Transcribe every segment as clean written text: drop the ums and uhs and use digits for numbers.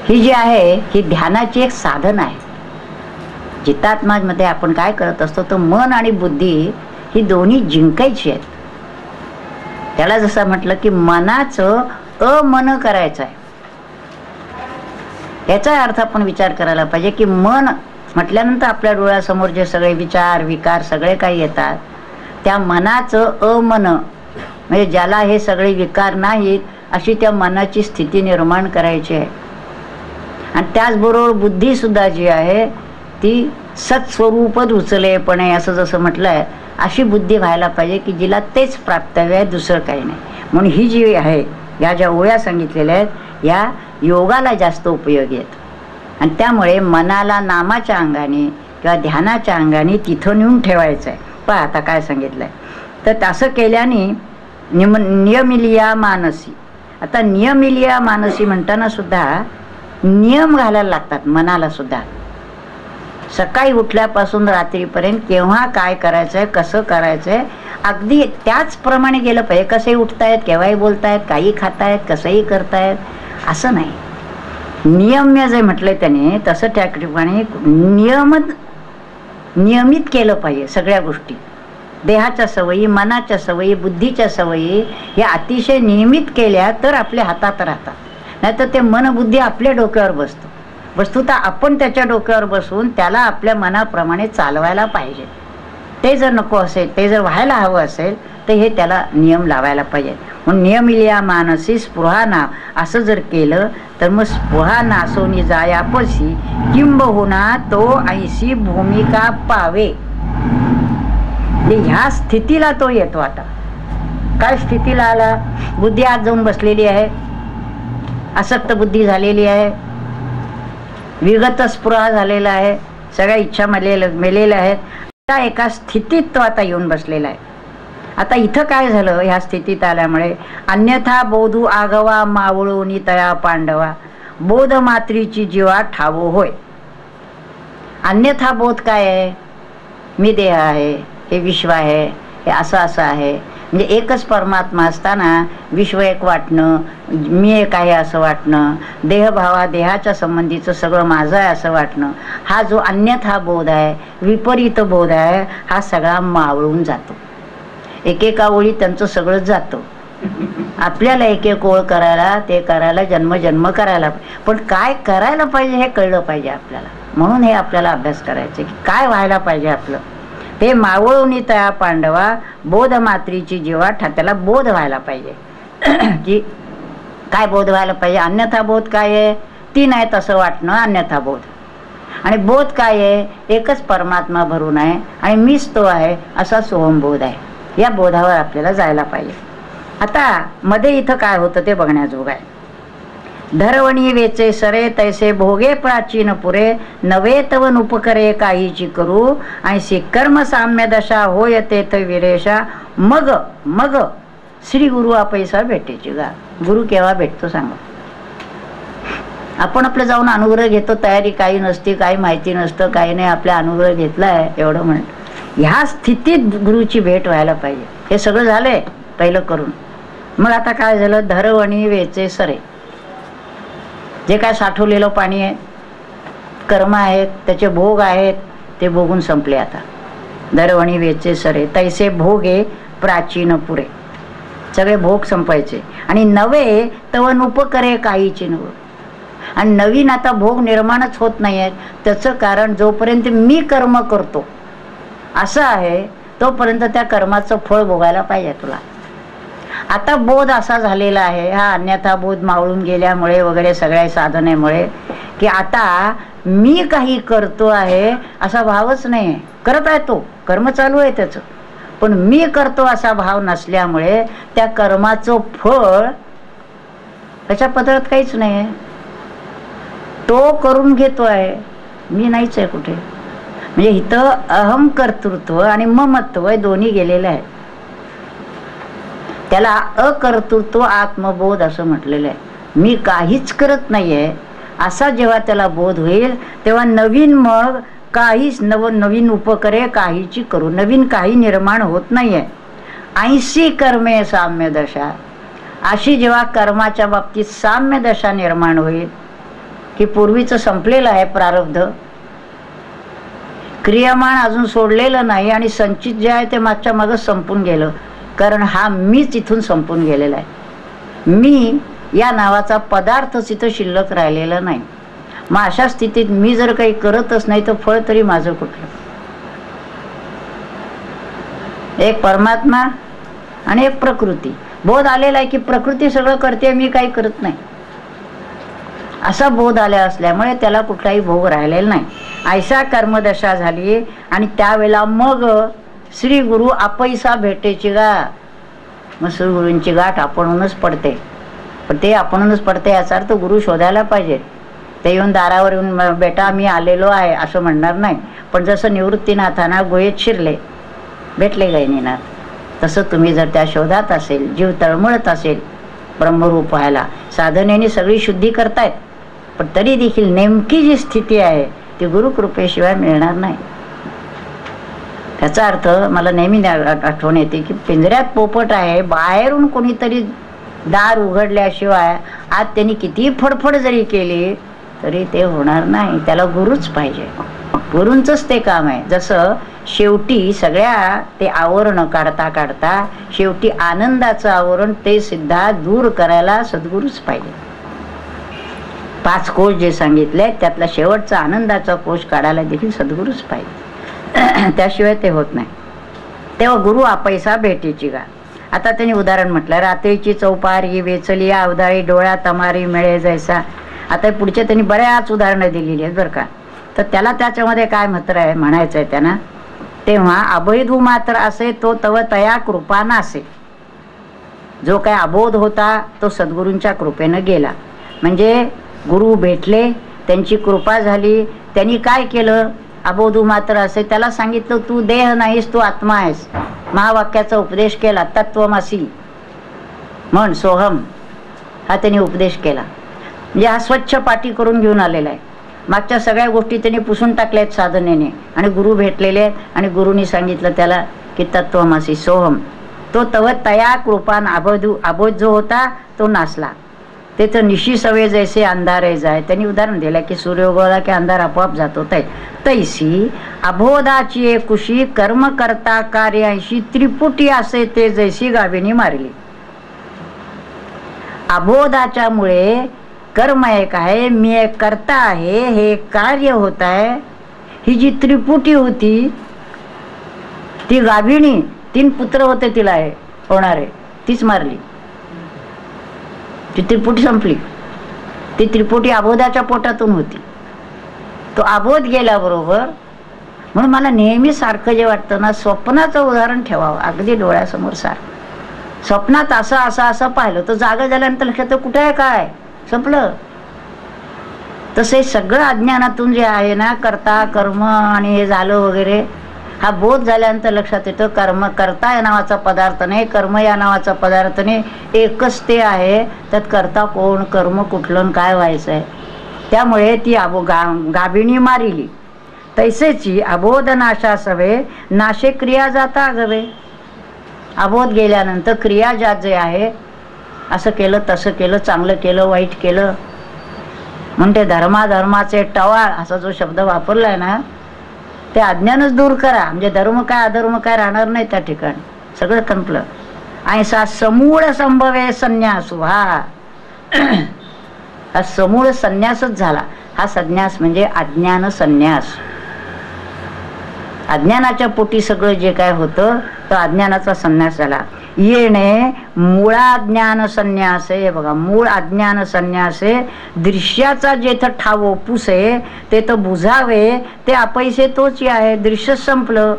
ही जी आहे ही ध्यानाची एक साधन आहे. चित्तात्मामध्ये आपण काय करत असतो तर मन आणि बुद्धी ही दोन्ही जिंकायची आहेत. त्याला जसं म्हटलं की मनाचं अमन करायचं आहे. याचा अर्थ आपण विचार करायला पाहिजे की मन म्हटल्यानंतर आपल्या डोळ्यासमोर जे सगळे विचार विकार सगळे काही येतात त्या मनाचं अमन म्हणजे ज्याला हे सगळे विकार नाहीत अशी त्या मनाची स्थिती निर्माण करायची आहे. आणि त्याचबरोबर बुद्धी सुद्धा जी आहे ती सत्स्वरूपच उचलेपणे असं जसं म्हटलंय अशी बुद्धी व्हायला पाहिजे की जिला तेच प्राप्तव्य आहे, दुसरं काही नाही. म्हणून ही जी आहे या ज्या ओळ्या सांगितलेल्या आहेत या योगाला जास्त उपयोगी आहेत. आणि त्यामुळे मनाला नामाच्या अंगाने किंवा ध्यानाच्या अंगाने तिथं नेऊन ठेवायचं आहे. पहा आता काय सांगितलंय तर तसं केल्याने नियमिलिया मानसी. आता नियमिलिया मानसी म्हणताना सुद्धा नियम घालायला लागतात मनाला सुद्धा. सकाळी उठल्यापासून रात्रीपर्यंत केव्हा काय करायचंय कसं करायचंय अगदी त्याचप्रमाणे गेलं पाहिजे. कसंही उठतायत केव्हाही बोलतायत काही खातायत कसंही करतायत असं नाही. नियम्य जे म्हटलंय त्याने तसं त्या ठिकाणी नियमित केलं पाहिजे. सगळ्या गोष्टी देहाच्या सवयी मनाच्या सवयी बुद्धीच्या सवयी या अतिशय नियमित केल्या तर आपल्या हातात राहतात. नाहीतर ते मन बुद्धी आपल्या डोक्यावर बसतं. वस्तुतः आपण त्याच्या डोक्यावर बसून त्याला आपल्या मनाप्रमाणे चालवायला पाहिजे. ते जर नको असेल ते जर व्हायला हवं असेल तर हे त्याला नियम लावायला पाहिजे. म्हणून नियमिलिया मानसी स्पृहा ना असं जर केलं तर मग स्पृहा नासोनी जायापसी किंबहुना तो ऐशी भूमिका पावे. ह्या स्थितीला तो येतो. आता काय स्थितीला आला? बुद्धी आत जाऊन बसलेली आहे, आसक्त बुद्धी झालेली आहे, विगत स्पृहा झालेला आहे, सगळ्या इच्छा मेलेल्या आहेत. त्या एका स्थितीत तो आता येऊन बसलेला आहे. आता इथं काय झालं ह्या स्थितीत आल्यामुळे अन्यथा बोधू आगवा मावळोनी तया पांडवा बोध मात्रीची जीवा ठावो होय. अन्यथा बोध काय आहे? मी देह आहे, हे विश्व आहे, हे असं असं आहे. म्हणजे एकच परमात्मा असताना विश्व एक वाटणं, मी एक आहे असं वाटणं, देहभावा देहाच्या संबंधीचं सगळं माझं आहे असं वाटणं, हा जो अन्यथा बोध आहे विपरीत बोध आहे हा सगळा मावळून जातो. एकेका ओळी त्यांचं सगळं जातं. आपल्याला एक एक ओळ करायला ते करायला जन्म करायला पण काय करायला पाहिजे हे कळलं पाहिजे आपल्याला. म्हणून हे आपल्याला अभ्यास करायचे की काय व्हायला पाहिजे आपलं ते मावळून तया पांडवा बोध मात्रीची जीवा त्याला बोध व्हायला पाहिजे. की काय बोध व्हायला पाहिजे? अन्यथा बोध काय आहे? ती नाही तसं वाटणं अन्यथा बोध. आणि बोध काय आहे? एकच परमात्मा भरून आहे आणि मीच तो आहे असा सोहमबोध आहे. या बोधावर आपल्याला जायला पाहिजे. आता मध्ये इथं काय होतं ते बघण्याजोग आहे. धरवणी वेचे सरे तैसे भोगे प्राचीन पुरे नवे तवन उपकरे काहीची करू ऐशी कर्म साम्य दशा होय तेथ विरेशा मग मग श्री गुरु पैसा भेटेची गा. गुरु केव्हा भेटतो सांगा? आपण आपलं जाऊन अनुग्रह घेतो, तयारी काही नसते, काही माहिती नसतं, काही नाही, आपल्या अनुग्रह घेतलाय एवढं म्हण. ह्या स्थितीत गुरुची भेट व्हायला पाहिजे. हे सगळं झालंय पहिलं करून. मग आता काय झालं? धरवणी वेचे सरे जे काय साठवलेलं पाणी आहे कर्म आहेत त्याचे भोग आहेत ते भोगून संपले. आता धरवणी वेचे सरे तैसे भोगे प्राचीन पुरे सगळे भोग संपायचे आणि नवे तवन उपकरे काहीची नव. आणि नवीन आता भोग निर्माणच होत नाही आहेत. त्याचं कारण जोपर्यंत मी कर्म करतो असं आहे तोपर्यंत त्या कर्माचं फळ भोगायला पाहिजे तुला. आता बोध असा झालेला आहे हा अन्यथा बोध मावळून गेल्यामुळे वगैरे सगळ्या साधनेमुळे की आता मी काही करतो आहे असा भावच नाही आहे. करत आहे तो कर्म चालू आहे त्याचं पण मी करतो असा भाव नसल्यामुळे त्या कर्माचं फळ त्याच्या पदरात काहीच नाही आहे. तो करून घेतो आहे, मी नाहीच आहे कुठे. म्हणजे इथं अहम कर्तृत्व आणि ममत्व दोन्ही गेलेलं आहे. त्याला अकर्तृत्व आत्मबोध असं म्हटलेलं आहे. मी काहीच करत नाहीये असा जेव्हा त्याला बोध होईल तेव्हा नवीन मग काहीच नवीन उपकरे काहीची करू नवीन काही निर्माण होत नाहीये. 80 कर्मे साम्य दशा अशी जेव्हा कर्माच्या बाबतीत साम्य दशा निर्माण होईल की पूर्वीचं संपलेलं आहे प्रारब्ध, क्रियामान अजून सोडलेलं नाही आणि संचित जे आहे ते मागच्या मागं संपून गेलं. कारण हा मीच इथून संपून गेलेला आहे. मी या नावाचा पदार्थच इथं शिल्लक राहिलेला नाही. मग अशा स्थितीत मी जर काही करतच नाही तर फळ तरी माझं कुठलं? एक परमात्मा आणि एक प्रकृती. बोध आलेला आहे की प्रकृती सगळं करते, मी काही करत नाही, असा बोध आला असल्यामुळे त्याला कुठलाही भोग राहिलेला नाही. ऐसा कर्मदशा झाली आणि त्यावेळेला मग श्री गुरु आपैसा भेटेची गा. मग श्री गुरूंची गाठ आपणूनच पडते. पण ते आपणूनच पडते याचा अर्थ गुरु शोधायला पाहिजे. ते येऊन दारावर येऊन बेटा मी आलेलो आहे असं म्हणणार नाही. पण जसं निवृत्तीनाथांना गुहेत शिरले, भेटले गहिनीनाथ, तसं तुम्ही जर त्या शोधात असेल, जीव तळमळत असेल ब्रह्मरूप व्हायला, साधनेने सगळी शुद्धी करतायत, पण तरी देखील नेमकी जी स्थिती आहे ती गुरुकृपेशिवाय मिळणार नाही. त्याचा अर्थ मला नेहमी आठवण येते की पिंजऱ्यात पोपट आहे, बाहेरून कोणीतरी दार उघडल्याशिवाय आज त्यांनी किती फडफड जरी केली तरी ते होणार नाही. त्याला गुरुच पाहिजे. गुरूंचंच ते काम आहे. जसं शेवटी सगळ्या ते आवरण काढता काढता शेवटी आनंदाचं आवरण ते सुद्धा दूर करायला सद्गुरूच पाहिजे. 5 कोश जे सांगितले त्यातला शेवटचा आनंदाचा कोश काढायला देखील सद्गुरूच पाहिजे. त्याशिवाय ते होत नाही. तेव्हा गुरु आपैसा भेटीची गा. आता त्यांनी उदाहरण म्हटलं, रात्रीची चौपारी वेचली अवधाळी डोळ्या तमारी मिळे जैसा. आता पुढचे त्यांनी बऱ्याच उदाहरणं दिलेली आहेत बरं का. तर त्याला त्याच्यामध्ये काय मात्र आहे म्हणायचं आहे त्यांना, तेव्हा अभयधू मात्र असे तो तव तया कृपा नासे. जो काय अबोध होता तो सद्गुरूंच्या कृपेनं गेला. म्हणजे गुरु भेटले, त्यांची कृपा झाली. त्यांनी काय केलं, अबोधू मात्र असे त्याला सांगितलं तू देह नाहीस, तू आत्मा आहेस. महावाक्याचा उपदेश केला, तत्वमसी म्हण सोहम, हा त्यांनी उपदेश केला. म्हणजे हा स्वच्छ पाटी करून घेऊन आलेला आहे. मागच्या सगळ्या गोष्टी त्यांनी पुसून टाकल्या आहेत साधनेने आणि गुरु भेटलेले आहेत. आणि गुरुनी सांगितलं त्याला की तत्वमसी सोहम. तो तव तया कृपान अबोध जो होता तो नासला. ते तर निशी सवे जैसे अंधारे जाय. त्यांनी उदाहरण दिलं की सूर्य उगवला की अंधार आपोआप जातो. तैसी अबोधाची एकुशी कर्म करता कार्यांशी त्रिपुटी असे ते जैसी गाभिनी मारली. अबोधाच्या मुळे कर्म एक आहे, मी एक करता आहे, हे कार्य होत आहे. ही जी त्रिपुटी होती ती गाभिणी, 3 पुत्र होते तिला आहे होणारे, तीच मारली. ती त्रिपुटी संपली. ती त्रिपुटी अबोधाच्या पोटातून होती. तो अबोध गेल्याबरोबर, म्हणून मला नेहमी सारखं जे वाटतं ना, स्वप्नाचं उदाहरण ठेवावं अगदी डोळ्यासमोर. स्वप्नात असं असं असं पाहिलं तर जागा झाल्यानंतर लक्षात कुठे आहे, काय संपलं. तसे सगळं अज्ञानातून जे आहे ना, करता कर्म आणि हे झालं वगैरे, हा बोध झाल्यानंतर लक्षात येतं कर्म करता या नावाचा पदार्थ नाही, कर्म या नावाचा पदार्थ नाही, एकच ते आहे. त्यात करता कोण, कर्म कुठलं, काय व्हायचं आहे. त्यामुळे ती गाभिणी मारिली. तैसेची अबोध नाशा सवे नाशे क्रिया जाता गवे. अबोध गेल्यानंतर क्रिया जात जे आहे, असं केलं तसं केलं, चांगलं केलं वाईट केलं, म्हणते धर्माचे टवाळ असा जो शब्द वापरलाय ना, ते अज्ञानच दूर करा. म्हणजे धर्म काय अधर्म काय राहणार नाही त्या ठिकाणी, सगळं संपलं. ऐसा समूळ संभवे संन्यासू. हा समूळ संन्यासच झाला. हा संन्यास म्हणजे अज्ञान संन्यास. अज्ञानाच्या पोटी सगळं जे काय होतं तो अज्ञानाचा संन्यास झाला. येणे मूळाज्ञान संन्यासे. हे बघा, मूळ अज्ञान संन्यासे. दृश्याचा जेथं ठावो पुसे ते तर बुझावे, ते अपैसे तोच आहे. दृश्य संपलं,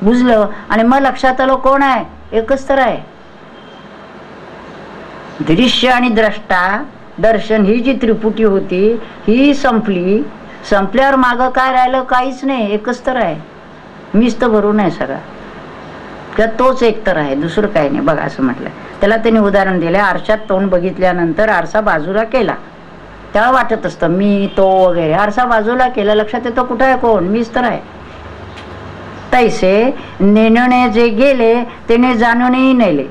बुजलं आणि मग लक्षात आलं कोण आहे, एकच तर आहे. दृश्य आणि द्रष्टा दर्शन ही जी त्रिपुटी होती ही संपली. संपल्यावर मागं काय राहिलं, काहीच नाही, एकच तर आहे. मीच तर भरून आहे सगळा, किंवा तोच एक तर आहे, दुसरं काही नाही. बघा असं म्हटलं. त्याला त्यांनी उदाहरण दिलं, आरशात तोंड बघितल्यानंतर आरसा बाजूला केला, तेव्हा वाटत असतं मी तो वगैरे. आरसा बाजूला केला, लक्षात येतो कुठं आहे कोण, मीच तर आहे. तैसे नेणणे जे गेले त्याने जाणूनही नेले.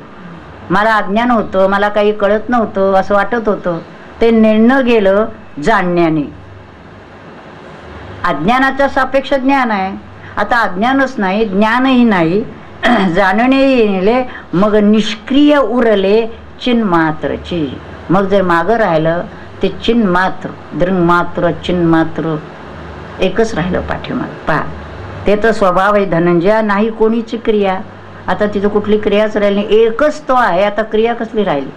मला अज्ञान होतं, मला काही कळत नव्हतं, असं वाटत होतं, ते नेणं गेलं जाणण्याने. अज्ञानाच्या सापेक्ष ज्ञान आहे. आता अज्ञानच नाही, ज्ञानही नाही, जाणणे येणे, मग निष्क्रिय उरले चिन्मात्रची. मग जर मागं राहिलं ते चिन्मात्र, दृंगमात्र चिन्मात्र एकच राहिलं पाठीमाग. पहा, ते तर स्वभाव आहे धनंजया, नाही कोणीची क्रिया. आता तिथं कुठली क्रियाच राहिली नाही, एकच तो आहे. आता क्रिया कसली राहिली?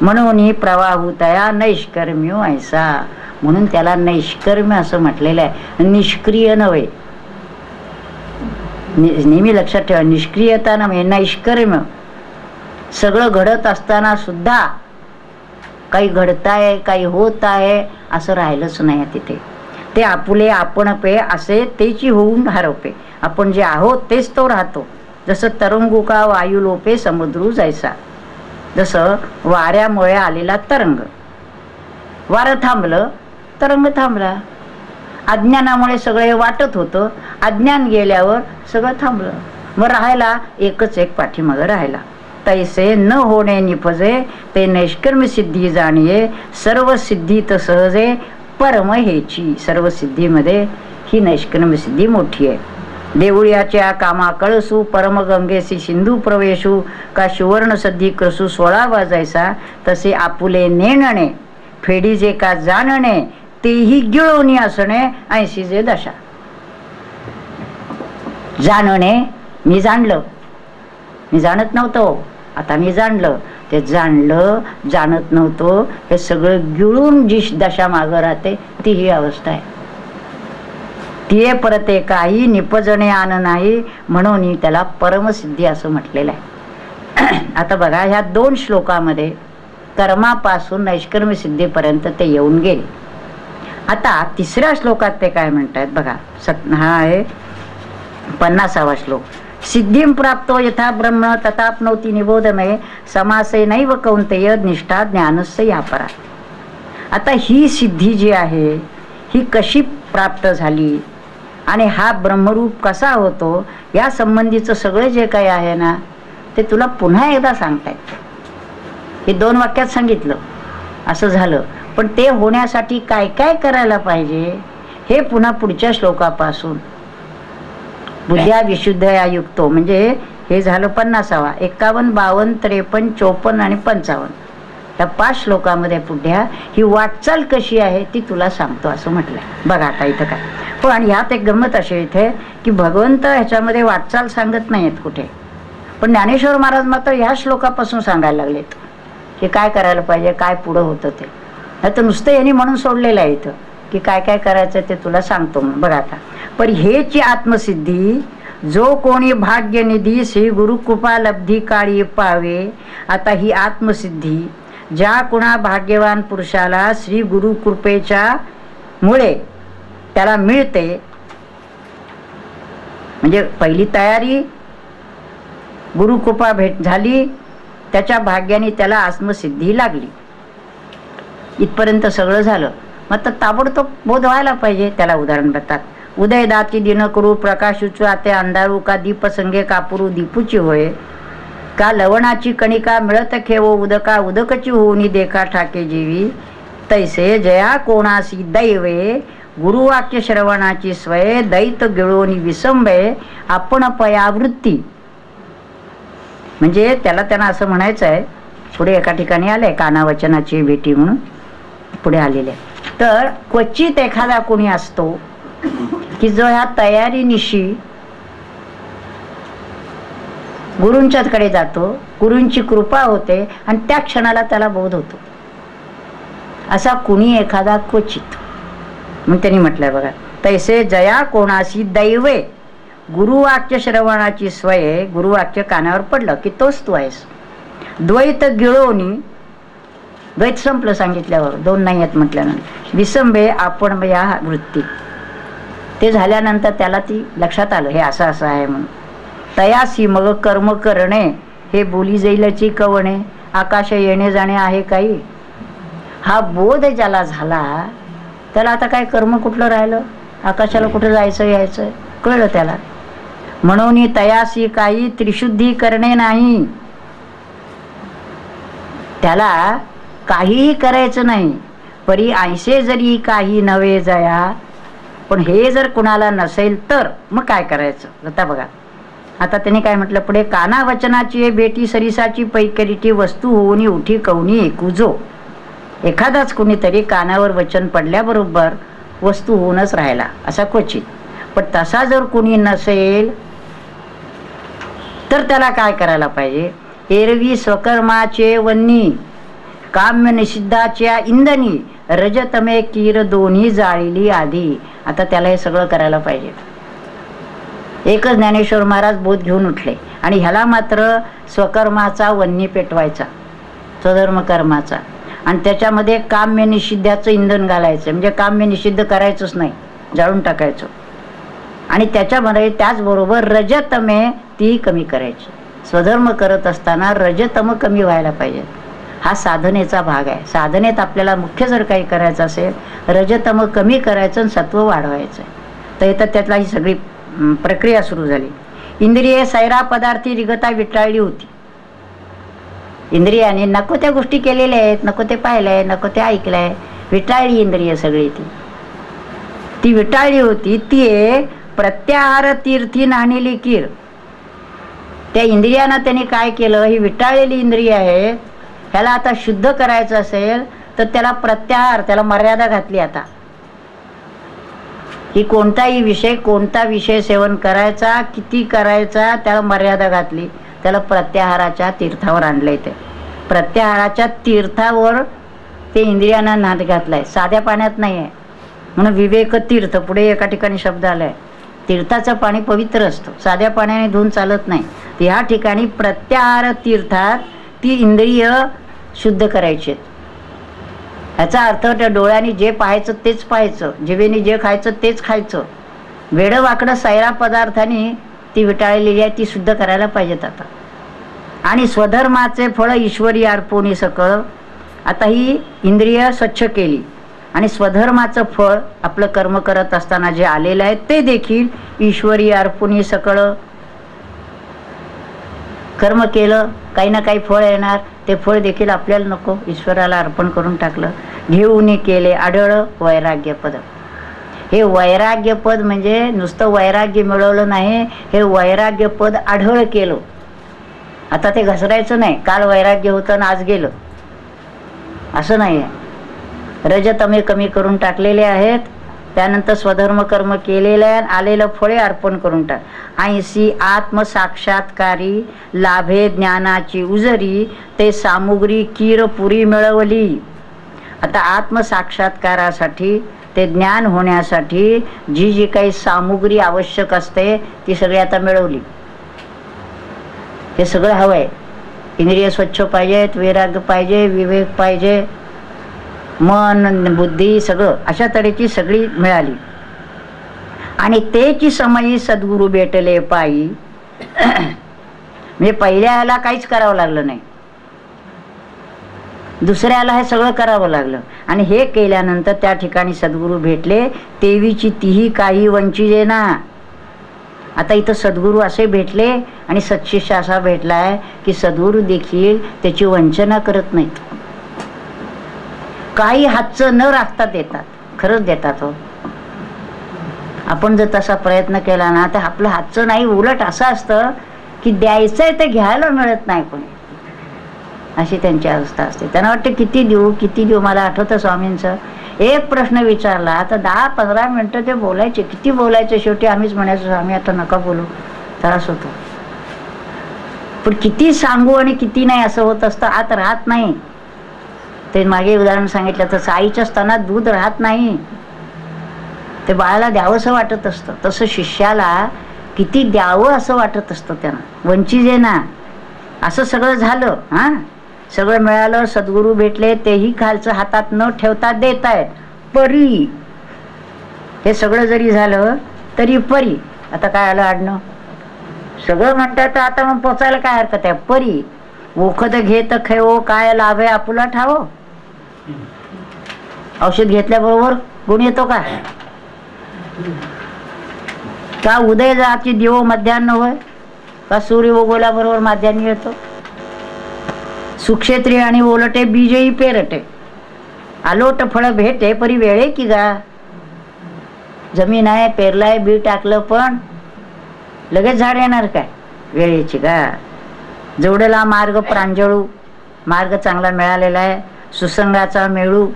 म्हणून प्रवाहुतया नैष्कर्म्यो ऐसा. म्हणून त्याला नैष्कर्म्य असं म्हटलेलं आहे, निष्क्रिय नव्हे. नेहमी लक्षात ठेवा, निष्क्रियता नव्हे, नैष्कर्म्य. सगळं घडत असताना सुद्धा काही घडताय, काही होत आहे असं राहिलंच नाही तिथे. ते आपुले आपण पे असे तेची होऊन हरवपे. आपण जे आहोत तेच तो राहतो. जसं तरंगुका वायू लोपे समुद्रू जैसा. जसं वाऱ्यामुळे आलेला तरंग, वारं थांबलं, तरंग थांबला. अज्ञानामुळे सगळे वाटत होतं, अज्ञान गेल्यावर सगळं थांबलं. मग राहायला एकच एक पाठीमागं राहिला. तैसे न होणे निपजे ते नैष्कर्म्य सिद्धी जाणीये. सर्व सिद्धीत सहजे परम हेची. सर्व सिद्धीमध्ये ही नैष्कर्म्य सिद्धी मोठी आहे. देऊळ्याच्या कामा कळसू परमगंगेसी सिंधू प्रवेशू का सुवर्ण सद्धी कसू 16 वाजायचा. तसे आपुले नेणणे फेडी जे का जाणणे तेही गिळवणी असणे 80 जे दशा. जाणणे, मी जाणलं, मी जाणत नव्हतो, आता मी जाणलं. ते जाणलं, जाणत नव्हतो, हे सगळं गिळून जी दशा मागं राहते ती ही अवस्था आहे. तिये परते काही निपजणे आन नाही, म्हणून त्याला परमसिद्धी असं म्हटलेलं आहे. आता बघा, ह्या 2 श्लोकामध्ये कर्मापासून नैष्कर्म्य सिद्धीपर्यंत ते येऊन गेले. आता 3ऱ्या श्लोकात ते काय म्हणतात बघा. हा आहे 50वा श्लोक. सिद्धीं प्राप्तो यथा ब्रह्म तथाप्नोति निबोधमय समासे नैव कौंतेय निष्ठा ज्ञानस्य या परा. आता ही सिद्धी जी आहे ही कशी प्राप्त झाली आणि हा ब्रह्मरूप कसा होतो या संबंधीचं सगळं जे काही आहे ना ते तुला पुन्हा एकदा सांगतायत. हे 2 वाक्यात सांगितलं असं झालं, पण ते होण्यासाठी काय काय करायला पाहिजे हे पुन्हा पुढच्या श्लोकापासून बुद्ध्या विशुद्धया युक्तो. म्हणजे हे झालं 50वा, 51, 52, 53, 54 आणि 55. या 5 श्लोकामध्ये पुढ्या ही वाटचाल कशी आहे ती तुला सांगतो असं म्हटलंय. बघा आता इथं काय, पण ह्यात एक गंमत अशी इथे की भगवंत ह्याच्यामध्ये वाटचाल सांगत नाहीत कुठे, पण ज्ञानेश्वर महाराज मात्र ह्या श्लोकापासून सांगायला लागलेत की काय करायला पाहिजे, काय पुढं होतं ते. नाही तर नुसतं यांनी म्हणून सोडलेलं आहे इथं की काय काय करायचं ते तुला सांगतो म्हणून. बघा आता, पण हेची आत्मसिद्धी जो कोणी भाग्यनिधी श्री गुरुकृपा लब्धी काळी पावे. आता ही आत्मसिद्धी ज्या कुणा भाग्यवान पुरुषाला श्री गुरुकृपेच्या मुळे त्याला मिळते, म्हणजे पहिली तयारी गुरुकृपा भेट झाली, त्याच्या भाग्याने त्याला आत्मसिद्धी लागली. इथपर्यंत सगळं झालं. मग तर ताबडतोब बोध व्हायला पाहिजे. त्याला उदाहरण बघतात. उदय दाती दिन करू प्रकाशुचू आते अंधारू का दीप संगे कापुरू दीपूची होय. का लवणाची कणिका मिळत खेवो उदका उदकची होऊनी देखा ठाके जीवी. तैसे जया कोणासी दैवे गुरुवाक्य श्रवणाची स्वय दैत गिळोनी विसंबे आपण पयावृत्ती. म्हणजे त्यांना असं म्हणायचं आहे. पुढे एका ठिकाणी आलंय कानावचनाची भेटी म्हणून पुढे आलेले. तर क्वचित एखादा कोणी असतो की जो ह्या तयारीनिशी गुरूंच्याकडे जातो, गुरूंची कृपा होते आणि त्या क्षणाला त्याला बोध होतो. असा कुणी एखादा क्वचित. मग त्यांनी म्हटलंय बघा, तैसे जया कोणाशी दैवे गुरुवाक्य श्रवणाची स्वय. गुरुवाक्य कानावर पडलं की तोच तू आहेस. द्वैत गिळोनी, द्वैत संपलं सांगितल्यावर, 2 नाही आहेत म्हटल्यानंतर. विसंबे आपण या वृत्ती. ते झाल्यानंतर त्याला ती लक्षात आलं हे असं असं आहे म्हणून. तयासी मग कर्म करणे हे बोली जाईलची कवणे. आकाश येणे जाणे आहे काही. हा बोध ज्याला झाला त्याला आता काय कर्म कुठलं राहिलं, आकाशाला कुठं जायचं यायचं कळलं त्याला. म्हणून तयासी काही त्रिशुद्धी करणे नाही. त्याला काहीही करायचं नाही, परी ऐसे जरी काही नवे जया. पण हे जर कुणाला नसेल तर मग काय करायचं. आता बघा, आता त्यांनी काय म्हटलं पुढे, काना वचनाची बेटी सरिसाची पैकरीची वस्तू होऊनी उठी कवनी एकूजो. एखादाच कुणीतरी कानावर वचन पडल्याबरोबर वस्तू होऊनच राहिला असा क्वचित. पण तसा जर कुणी नसेल तर त्याला काय करायला पाहिजे. एरवी स्वकर्माचे वन्नी काम्य निषिद्धाच्या इंधनी रजतमे कीर दोन्ही जाळीली आधी. आता त्याला हे सगळं करायला पाहिजे. एकच ज्ञानेश्वर महाराज बोध घेऊन उठले आणि ह्याला मात्र स्वकर्माचा वन्नी पेटवायचा, स्वधर्म कर्माचा, आणि त्याच्यामध्ये काम्य निषिद्धाचं इंधन घालायचं. म्हणजे काम्य निषिद्ध करायचंच नाही, जाळून टाकायचं. आणि त्याच्यामध्ये त्याचबरोबर रजतमे ती कमी करायची. स्वधर्म करत असताना रजतम कमी व्हायला पाहिजे. हा साधनेचा भाग आहे. साधनेत आपल्याला मुख्य जर काही करायचं असेल रजतम कमी करायचं आणि सत्व वाढवायचं. तर इथं त्यातला ही सगळी प्रक्रिया सुरू झाली. इंद्रिये सैरा पदार्थी रिगता विटाळली होती. इंद्रियाने नको त्या गोष्टी केलेल्या आहेत, नको ते पाहिलंय, नको ते ऐकलंय, विटाळली इंद्रिय सगळी. ती विटाळली होती. ती प्रत्याहार तीर्थी नाणीली कीर. त्या इंद्रियानं त्यांनी काय केलं, ही विटाळलेली इंद्रिय आहे, ह्याला आता शुद्ध करायचं असेल तर त्याला प्रत्याहार, त्याला मर्यादा घातली. आता की कोणताही विषय, कोणता विषय सेवन करायचा, किती करायचा, त्याला मर्यादा घातली. त्याला प्रत्याहाराच्या तीर्थावर आणलंय. ते प्रत्याहाराच्या तीर्थावर ते इंद्रियांना नाद घातलाय, साध्या पाण्यात नाही आहे. म्हणून विवेक तीर्थ पुढे एका ठिकाणी शब्द आलाय. तीर्थाचं पाणी पवित्र असतं, साध्या पाण्याने धुवून चालत नाही. तर ह्या ठिकाणी प्रत्याहार तीर्थात ती इंद्रिय शुद्ध करायची. याचा अर्थ त्या डोळ्यांनी जे पाहायचं तेच पाहायचं, जिभेने जे खायचं तेच खायचं. वेडं वाकडं सैरा पदार्थांनी ती विटाळलेली आहे, ती शुद्ध करायला पाहिजेत आता. आणि स्वधर्माचे फळ ईश्वरी अर्पोनी सकळ. आता ही इंद्रिय स्वच्छ केली आणि स्वधर्माचं फळ आपलं कर्म करत असताना जे आलेलं आहे ते देखील ईश्वरी अर्पोनी सकळ. कर्म केलं, काही ना काही फळ येणार, ते फळ देखील आपल्याला नको, ईश्वराला अर्पण करून टाकलं. घेऊन केले आढळ वैराग्यपद. हे वैराग्यपद म्हणजे नुसतं वैराग्य मिळवलं नाही, हे वैराग्यपद आढळ केलं. आता ते घसरायचं नाही, काल वैराग्य होतं आणि आज गेलं असं नाही आहे. रजतमे कमी करून टाकलेले आहेत. त्यानंतर स्वधर्म कर्म केलेले आहे, आलेलं फळे अर्पण करून टाक. ऐंशी आत्मसाक्षात्कारी लाभे ज्ञानाची उजरी, ते सामुग्री कीर पुरी मिळवली. आता आत्मसाक्षात्कारासाठी, ते ज्ञान होण्यासाठी जी जी काही सामुग्री आवश्यक असते ती सगळी आता मिळवली. हे सगळं हवंय. इंद्रिय स्वच्छ पाहिजेत, वैराग्य पाहिजे, विवेक पाहिजे, मन बुद्धी सगळं अशा तऱ्हेची सगळी मिळाली. आणि तेची समयी सद्गुरू भेटले पायी. म्हणजे पहिल्याला काहीच करावं लागलं नाही, दुसऱ्याला हे सगळं करावं लागलं. आणि हे केल्यानंतर त्या ठिकाणी सद्गुरू भेटले. तेवीची तीही काही वंचिजे ना. आता इथं सद्गुरू असे भेटले आणि सत्शिष्य असा भेटलाय की सद्गुरू देखील त्याची वंचना करत नाहीत. काही हातचं न राखता देतात, खरंच देतात. हो, आपण जर तसा प्रयत्न केला ना तर आपलं हातचं नाही, उलट असं असतं की द्यायचंय ते घ्यायला मिळत नाही कोणी, अशी त्यांची अवस्था असते. त्यांना वाटतं किती देऊ किती देऊ. मला आठवतं स्वामींचं एक प्रश्न विचारला तर 10-15 मिनिटं ते बोलायचे. किती बोलायचे, शेवटी आम्हीच म्हणायचो स्वामी आता नका बोलू, त्रास होतो. पण किती सांगू आणि किती नाही असं होत असतं. आत राहत नाही. ते मागे उदाहरण सांगितलं तसं आईच्या स्तनात दूध राहत नाही, ते बाळाला द्यावंसं वाटत असतं. तसं शिष्याला किती द्यावं असं वाटत असतं त्यांना. वंचिजे ना. असं सगळं झालं. हां, सगळं मिळालं, सद्गुरू भेटले, तेही खालचं हातात न ठेवता देत आहेत. परी, हे सगळं जरी झालं तरी परी. आता काय आलं आडणं, सगळं म्हणतात तर आता मग पोचायला काय हरकत आहे. परी ओखद घेत खेळो, काय लाभ आहे आपुला ठावो. औषध घेतल्याबरोबर गुण येतो का? का उदय जाची दिवो मध्यान्ह होय, का सूर्य उगवल्याबरोबर माध्यान्ह येतो. सुक्षेत्री आणि ओलटे बीजही पेरटे. आलोट फळ भेटे परी वेळे की गा. जमीन आहे, पेरलाय, बी टाकलं, पण लगेच झाड येणार काय? वेळेची का. जोडला मार्ग प्रांजळू, मार्ग चांगला मिळालेला आहे, सुसंगाचा मेळू,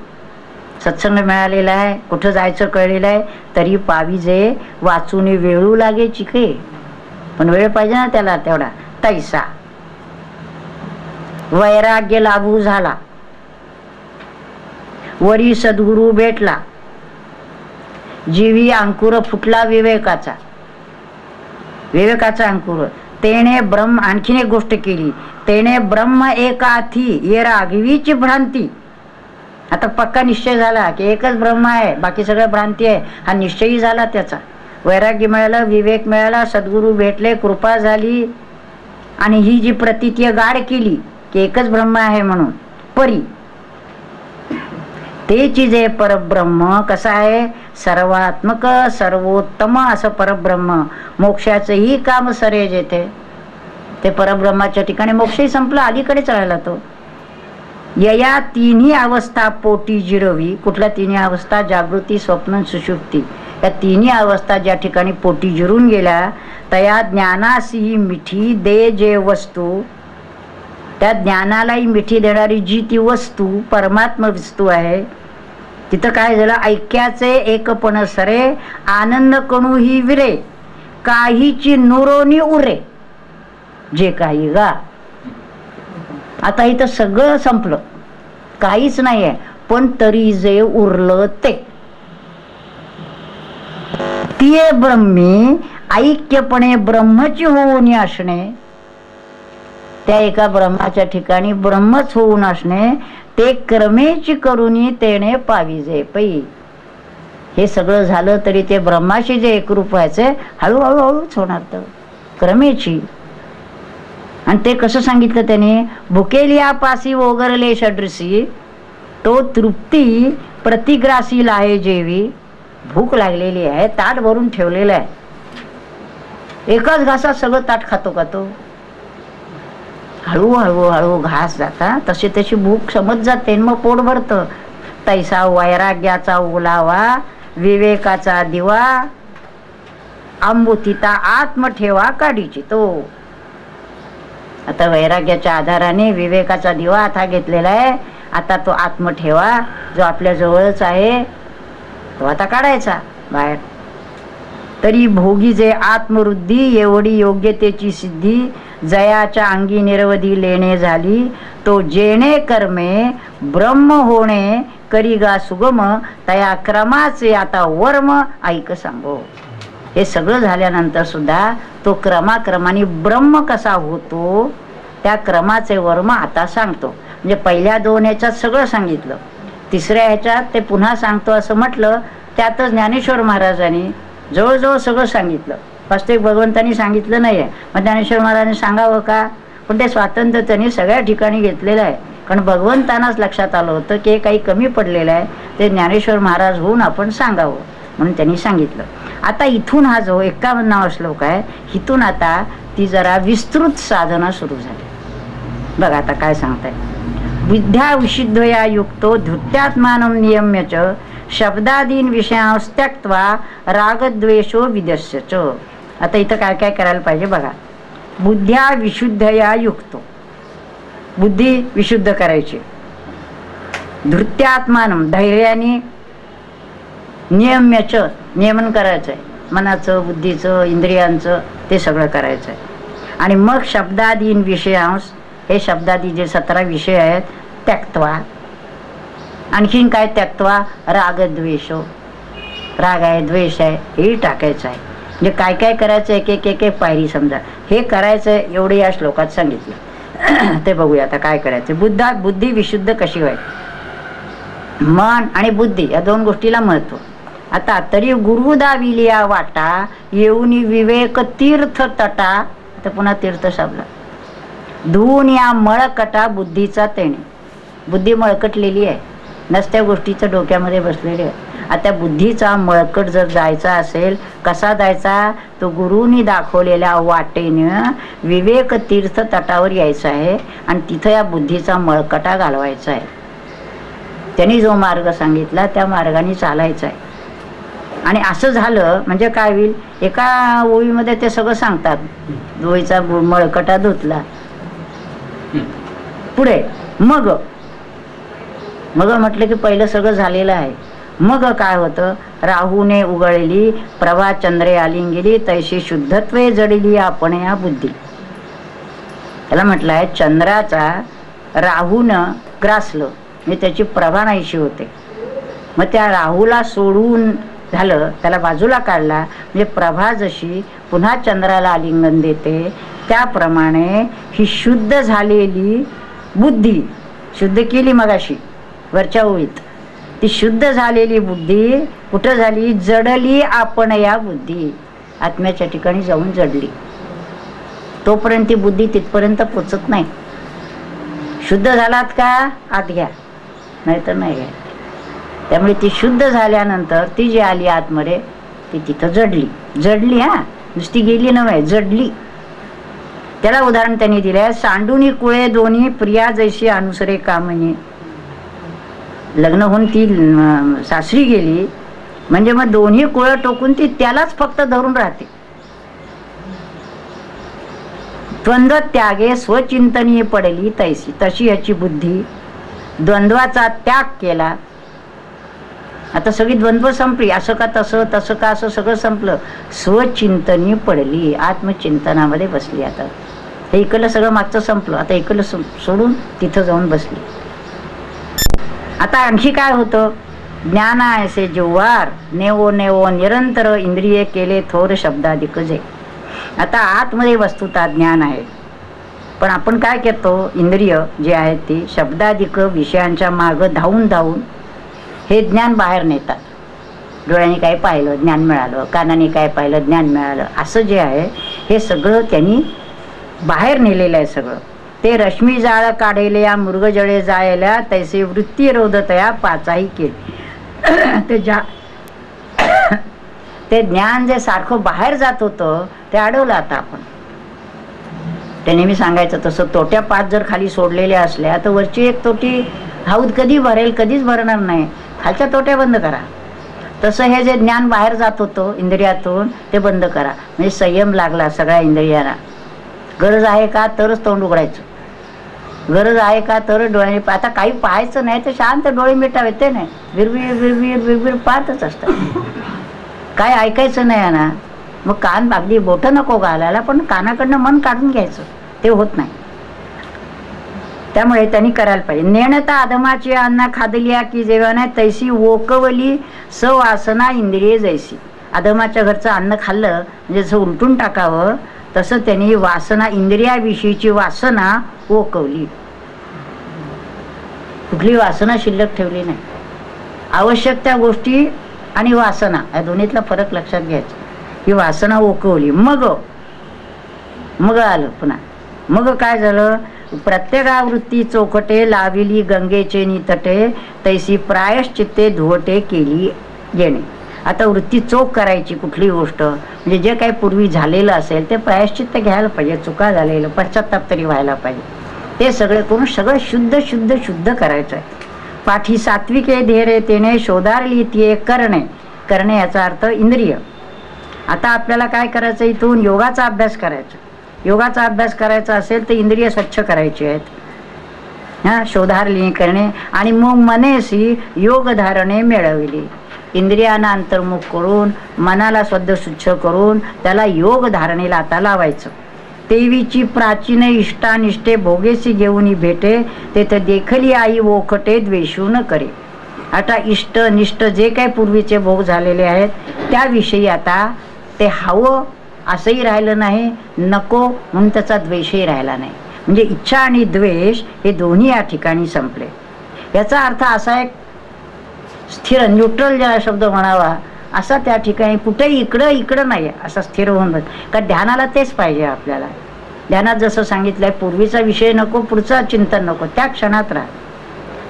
सत्संग मिळालेला आहे, कुठं जायचं कळलेलं आहे, तरी पाविजे वाचून वेळू लागे चिके. पण वेळ पाहिजे ना त्याला तेवढा. तैसा वैराग्य लाभू झाला, वरी सद्गुरु भेटला, जीवी अंकुर फुटला विवेकाचा. विवेकाचा अंकुर. तेने ब्रह्म, आणखीन एक गोष्ट केली, तेने ब्रह्म एकाथी ये राघवीची भ्रांती. आता पक्का निश्चय झाला की एकच ब्रह्म आहे, बाकी सगळं भ्रांती आहे, हा निश्चयही झाला त्याचा. वैराग्य मिळालं, विवेक मिळाला, सद्गुरु भेटले, कृपा झाली, आणि ही जी प्रतीती गाढ केली की एकच ब्रह्म आहे म्हणून, परी तेची जे परब्रह्म कसं आहे, सर्वात्मक सर्वोत्तम असं परब्रह्म. मोक्षाचंही काम सरेज येते. ते परब्रह्माच्या ठिकाणी मोक्षही संपला, अलीकडेच राहिला तो. यया तिन्ही अवस्था पोटी जिरवी. कुठल्या तिन्ही अवस्था? जागृती, स्वप्न, सुषुप्ती. या तिन्ही अवस्था ज्या ठिकाणी पोटी जिरून गेल्या, तया ज्ञानासी मिठी दे जे वस्तू. त्या ज्ञानालाही मिठी देणारी जी ती वस्तू परमात्मा वस्तू आहे, तिथं काय झालं? ऐक्याचे एकपण सरे, आनंद कणू ही विरे, काहीची नुरोनी उरे. जे काही गा. आता इथं सगळं संपलं, काहीच नाही आहे, पण तरी जे उरलं ते तिये ब्रह्मी ऐक्यपणे ब्रह्मची होऊन असणे. त्या एका ब्रह्माच्या ठिकाणी ब्रह्मच होऊन असणे, ते क्रमेची करुणी तेने पाविजे पै. हे सगळं झालं तरी ते ब्रह्माशी जे एकरूप व्हायचे हळूहळू हळूच होणार, तर क्रमेची. आणि ते कसं सांगितलं त्याने? भुकेलिया पासी ओगरले षड्रसी, तो तृप्ती प्रतिग्रासी लाहे जेवी. भूक लागलेली आहे, ताट भरून ठेवलेलं आहे, एकाच घासात सगळं ताट खातो का तो? हळूहळू हळू घास जाता तशी तशी भूक समज जाते, मग पोट भरतं. तैसा वैराग्याचा ओलावा, विवेकाचा दिवा, आंबुतीता आत्म ठेवा काढीची तो. आता वैराग्याच्या आधाराने विवेकाचा दिवा हातात घेतलेला आहे, आता तो आत्म ठेवा जो आपल्या जवळच आहे तो आता काढायचा बाहेर. तरी भोगी जे आत्मवृद्धी एवढी योग्यतेची सिद्धी, जयाच्या अंगी निरवधी लेणे झाली, तो जेणे कर्मे ब्रह्म होणे करीगा सुगम, तया क्रमाचे आता वर्म ऐक सांगो. हे सगळं झाल्यानंतर सुद्धा तो क्रमाक्रमाने ब्रह्म कसा होतो त्या क्रमाचे वर्म आता सांगतो. म्हणजे पहिल्या दोन ह्याच्यात सगळं सांगितलं, तिसऱ्या ह्याच्यात ते पुन्हा सांगतो असं म्हटलं. त्यातच ज्ञानेश्वर महाराजांनी जवळजवळ सगळं सांगितलं. वास्तविक भगवंतांनी सांगितलं नाही आहे, मग ज्ञानेश्वर महाराजांनी सांगावं का? पण ते स्वातंत्र्य त्यांनी सगळ्या ठिकाणी घेतलेलं आहे, कारण भगवंतांनाच लक्षात आलं होतं की काही कमी पडलेलं आहे, ते ज्ञानेश्वर महाराज होऊन आपण सांगावं म्हणून त्यांनी सांगितलं. आता इथून हा जो 51वा श्लोक आहे, इथून आता ती जरा विस्तृत साधना सुरू झाली. बघा आता काय सांगताय. विद्या विशुद्धया युक्तो धृत्यात्मानं नियम्यच, शब्दादीन विषयांस त्यक्त्वा रागद्वेषो विदस्यच. आता इथं काय काय करायला पाहिजे बघा. बुद्ध्या विशुद्धया युक्तो, बुद्धी विशुद्ध करायची. धृत्यात्मानं धैर्याने, नियम्यच नियमन करायचं आहे, मनाचं, बुद्धीचं, इंद्रियांचं ते सगळं करायचं आहे. आणि मग शब्दादीन विषयांस, हे शब्दादी जे 17 विषय आहेत त्यक्त्वा. आणखीन काय त्यक्त्वा? रागद्वेषो, राग आहे, द्वेष आहे, हे टाकायचं आहे. म्हणजे काय काय करायचं एक एक एक एक पायरी समजा हे करायचं आहे, एवढं या श्लोकात सांगितलं. ते बघूया आता काय करायचं. बुद्धी विशुद्ध कशी व्हायची? मन आणि बुद्धी या दोन गोष्टीला महत्व. आता तरी गुरु दाविलिया वाटा, येऊनी विवेक तीर्थ तटा. तर पुन्हा तीर्थ शब्द धुवून या मळकटा बुद्धीचा तेणे. बुद्धी मळकटलेली आहे, नसत्या गोष्टीचं डोक्यामध्ये बसलेली आहे. आता बुद्धीचा मळकट जर जायचा असेल, कसा जायचा? तो गुरुनी दाखवलेल्या वाटेनं विवेक तीर्थ तटावर यायचं आहे आणि तिथं या बुद्धीचा मळकटा घालवायचा आहे. त्यांनी जो मार्ग सांगितला त्या मार्गाने चालायचं आहे. आणि असं झालं म्हणजे काय होईल, एका ओळीमध्ये ते सगळं सांगतात. दोईचा मळकटा धुतला, पुढे मग म्हटलं की पहिलं सगळं झालेलं आहे. मग काय होतं, राहूने उगळली प्रभा चंद्रे आलिंगिली तैशी शुद्धत्वे जडिली आपण या बुद्धी. त्याला म्हटलंय चंद्राचा राहूनं ग्रासलं म्हणजे त्याची प्रभा नाहीशी होते. मग त्या राहूला सोडून झालं, त्याला बाजूला काढला म्हणजे प्रभा जशी पुन्हा चंद्राला आलिंगन देते त्याप्रमाणे ही शुद्ध झालेली बुद्धी, शुद्ध केली मगाशी वरच्या ओळीत, ती शुद्ध झालेली बुद्धी कुठं झाली, जडली आपण या बुद्धी, आत्म्याच्या ठिकाणी जाऊन जडली. तोपर्यंत ती बुद्धी तिथपर्यंत पोचत नाही. शुद्ध झालात का आत घ्या, नाहीतर नाही घ्या. त्यामुळे ती शुद्ध झाल्यानंतर ती जी आली आतमध्ये ती तिथं जडली. हा, नुसती गेली नव्हे, जडली. त्याला उदाहरण त्यांनी दिलंय, सांडुनी कुळे दोन्ही प्रिया जैशी अनुसरे कामनी. लग्न होऊन ती सासरी गेली म्हणजे मग दोन्ही कुळं टोकून ती त्यालाच फक्त धरून राहते. द्वंद्व त्यागे स्वचिंतनीय पडली तैसी, तशी याची बुद्धी द्वंद्वाचा त्याग केला. आता सगळी द्वंद्व संपली, असं का तसं, तसं का असं सगळं संपलं. स्वचिंतनी पडली, आत्मचिंतनामध्ये बसली. आता हे इकडलं सगळं मागचं संपलं, आता इकडलं सोडून तिथं जाऊन बसली. आता आणखी काय होतं, ज्ञाना ऐसे जिव्हार नेवो नेवो निरंतर इंद्रिये केले थोर शब्दाधिक जे. आता आतमध्ये वस्तुता ज्ञान आहे, पण आपण काय करतो, इंद्रिय जे आहेत ती शब्दाधिक विषयांच्या मागं धावून धावून हे ज्ञान बाहेर नेतात. डोळ्याने काय पाहिलं ज्ञान मिळालं, कानाने काय पाहिलं ज्ञान मिळालं, असं जे आहे हे सगळं त्यांनी बाहेर नेलेलं आहे सगळं. ते रश्मी जाळ काढेले या मृगजळे जायला तैसे वृत्ती रोधतया पाचाही केली. ते ज्ञान जे सारखं बाहेर जात होतं ते अडवलं आता आपण. ते नेहमी सांगायचं तसं, तोट्या 5 जर खाली सोडलेल्या असल्या तर वरची एक तोटी हौद कधी भरेल, कधीच भरणार नाही. खालच्या तोट्या बंद करा. तसं हे जे ज्ञान बाहेर जात होतं इंद्रियातून ते बंद करा. म्हणजे संयम लागला सगळ्या इंद्रियांना. गरज आहे का तरच तोंड उघडायचं, गरज आहे का तरच डोळ्याने. आता काही पाहायचं नाही तर शांत डोळे मिटावे, ते नाही विरविर विरविर विरविर पाहतच असतात. काय ऐकायचं नाही ना, मग कान अगदी बोटं नको घालायला, पण कानाकडनं मन काढून घ्यायचं, ते होत नाही. त्यामुळे त्यांनी करायला पाहिजे. नेणता अधमाची अन्ना खादलिया की जेवण आहे तैसी वोकवली सवासना इंद्रिये जैसी. अधमाच्या घरचं अन्न खाल्लं म्हणजे जसं उलटून टाकावं तसं त्यांनी वासना, इंद्रियाविषयीची वासना वोकवली. कुठली वासना शिल्लक ठेवली नाही. आवश्यक त्या गोष्टी आणि वासना या दोन्हीतला फरक लक्षात घ्यायचा. ही वासना वोकवली, मग आलं पुन्हा. मग काय झालं, प्रत्येकावृत्ती चोखटे लाविली गंगेचे नितटे तैसी प्रायश्चित्ते धुवटे केली येणे. आता वृत्ती चोख करायची कुठली गोष्ट, म्हणजे जे काही पूर्वी झालेलं असेल ते प्रायश्चित्त घ्यायला पाहिजे. चुका झालेलं पश्चाताप तरी व्हायला पाहिजे. ते सगळे करून सगळं शुद्ध शुद्ध शुद्ध करायचं आहे. पाठी सात्विके धैर्य तेने शोधारली ती करणे याचा अर्थ इंद्रिय. आता आपल्याला काय करायचं, इथून योगाचा अभ्यास करायचा. योगाचा अभ्यास करायचा असेल तर इंद्रिय स्वच्छ करायची आहेत. शोधारली करणे आणि मग मनेसी योग धारणे मिळवली. इंद्रियांना अंतर्मुख करून मनाला स्वच्छ स्वच्छ करून त्याला योग धारणेला आता लावायचं. देवीची प्राचीन इष्टानिष्ठे भोगेसी घेऊन भेटे तेथे देखली आई ओखटे द्वेषू न करे. आता इष्ट निष्ठ जे काही पूर्वीचे भोग झालेले आहेत त्याविषयी आता ते हवं असंही राहिलं नाही, नको म्हणून त्याचा द्वेषही राहिला नाही. म्हणजे इच्छा आणि द्वेष हे दोन्ही या ठिकाणी संपले. याचा अर्थ असा एक स्थिर न्यूट्रल ज्याला शब्द म्हणावा असा त्या ठिकाणी कुठेही इकडं नाही असा स्थिर होऊन बस. कारण ध्यानाला तेच पाहिजे आपल्याला. ध्यानात जसं सांगितलंय पूर्वीचा विषय नको, पुढचा चिंतन नको, त्या क्षणात राहा.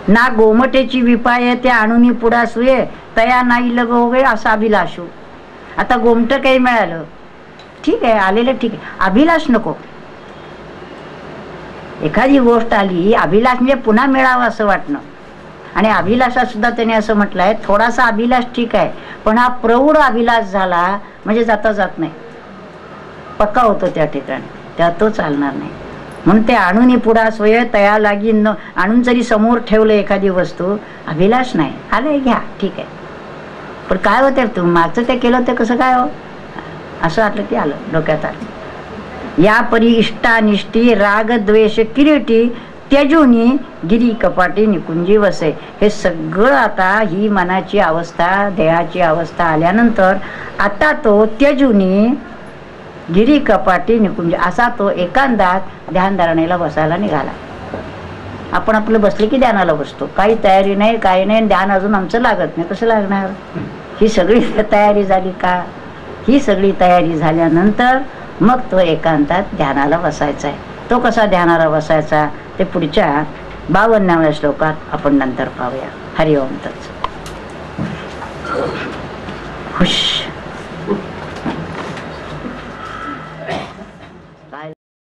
ना गोमटेची विपाय त्या आणूनी पुढा सुये तया नाही लग होवे असा अभिलाषू. आता गोमटं काही मिळालं ठीक आहे, आलेलं ठीक आहे, अभिलाष नको. एखादी गोष्ट आली अभिलाष म्हणजे पुन्हा मिळावं असं वाटणं. आणि अभिलाषा सुद्धा त्याने असं म्हटलंय, थोडासा अभिलाष ठीक आहे, पण हा प्रौढ अभिलाष झाला म्हणजे जाता जात नाही, पक्का होतो त्या ठिकाणी, त्या तो चालणार नाही. म्हणून ते आणून पुढा सोय तया लागी न आणून जरी समोर ठेवलं एखादी वस्तू, अभिलाष नाही, आलंय घ्या ठीक आहे, पण काय होते तू मागचं ते केलं ते कसं काय हो, असं वाटलं की आलं डोक्यात आलं. या परी इष्टानिष्टी राग द्वेष किरीटी त्यजुनी गिरी कपाटी निकुंजी वसे. हे सगळं आता ही मनाची अवस्था देहाची अवस्था आल्यानंतर आता तो त्यजुनी गिरी कपाटी निकुंज असा तो एकांतात ध्यानधारणेला बसायला निघाला. आपण आपलं बसले की ध्यानाला बसतो, काही तयारी नाही काही नाही, ध्यान अजून आमचं लागत नाही, कसं लागणार. ही सगळी तयारी झाली का, ही सगळी तयारी झाल्यानंतर मग तो एकांतात ध्यानाला बसायचा आहे. तो कसा ध्यानाला बसायचा ते पुढच्या 52व्या श्लोकात आपण नंतर पाहूया. हरिओम तत्सत. खुश.